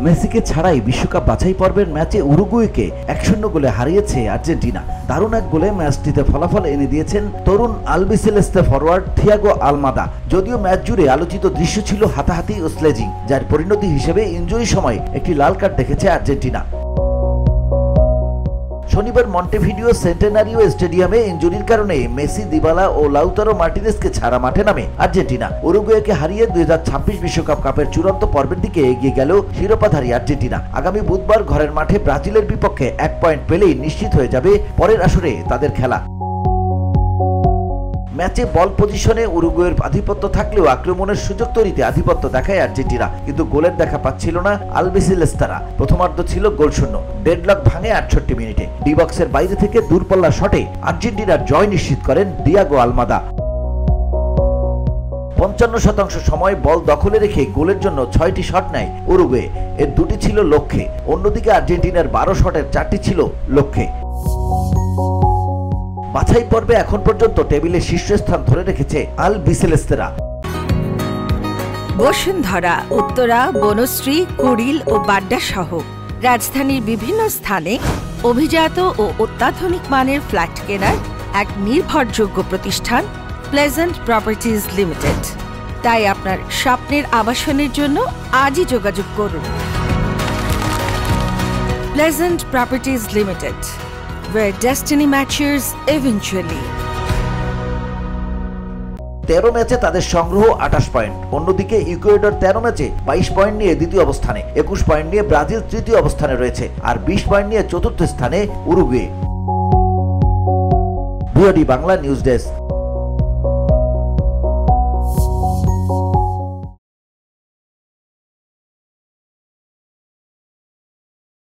মেসিকে ছাড়াই বিশ্বকাপ বাছাই পর্বের ম্যাচে উরুগুয়েকে 1-0 গোলে হারিয়েছে আর্জেন্টিনা। দারুণ এক গোলে ম্যাচটিতে ফলাফল এনে দিয়েছেন তরুণ আলবিসেলেস্তে ফরওয়ার্ড থিয়াগো আলমাদা। যদিও ম্যাচ জুড়ে আলোচিত দৃশ্য ছিল হাতাহাতি ও স্লেজিং, যার পরিণতি হিসেবে ইনজুরি সময় একটি লাল কার্ড দেখেছে আর্জেন্টিনা। শনিবার মন্টেভিডিও সেন্টেনারিও স্টেডিয়ামে ইনজুরির কারণে মেসি, দিবালা ও লাউতারো মার্টিনেজকে ছাড়া মাঠে নামে আর্জেন্টিনা। উরুগুয়েকে হারিয়ে 2026 বিশ্বকাপ কাপের চূড়ান্ত পর্বের দিকে এগিয়ে গেল শিরোপাধারী আর্জেন্টিনা। আগামী বুধবার ঘরের মাঠে ব্রাজিলের বিপক্ষে 1 পয়েন্ট পেলেই নিশ্চিত হয়ে যাবে পরের আসরে তাদের খেলা। ম্যাচে বল পজিশনে উরুগুয়ের আধিপত্য থাকলেও আক্রমণের সুযোগ তৈরিতে আধিপত্য দেখায় আর্জেন্টিনা, কিন্তু গোলের দেখা পাচ্ছিল না আলবিসেলেস্তারা। প্রথমার্ধ ছিল গোলশূন্য। ডেডলক ভাঙে 68 মিনিটে। ডি বক্সের বাইরে থেকে দূরপাল্লা শটে আর্জেন্টিনার জয় নিশ্চিত করেন দিয়াগো আলমাদা। 55% সময় বল দখলে রেখে গোলের জন্য 6টি শট নেয় উরুগুয়ে, এর 2টি ছিল লক্ষ্যে। অন্যদিকে আর্জেন্টিনার 12 শটের 4টি ছিল লক্ষ্যে। বাছাই পর্বে এখন পর্যন্ত টেবিলে শীর্ষস্থান ধরে রেখেছে আলবিসেলেস্তেরা। বসুন্ধরা, উত্তরা, বনশ্রী, কুড়িল ও বাড্ডা সহ রাজধানীর বিভিন্ন স্থানে অভিজাত ও অত্যাধুনিক মানের ফ্ল্যাট কেনার এক নির্ভরযোগ্য প্রতিষ্ঠান প্লেজেন্ট প্রপার্টিজ লিমিটেড। তাই আপনার স্বপ্নের আবাসনের জন্য আজই যোগাযোগ করুন। Pleasant properties limited, where destiny matches eventually. 13 ম্যাচে তাদের সংগ্রহ 28 পয়েন্ট। অন্যদিকে ইকুয়েডর 13 ম্যাচে 22 পয়েন্ট নিয়ে দ্বিতীয় অবস্থানে, 21 পয়েন্ট নিয়ে ব্রাজিল তৃতীয় অবস্থানে রয়েছে, আর 20 পয়েন্ট নিয়ে চতুর্থ স্থানে Uruguay. BOD Bangla news desk.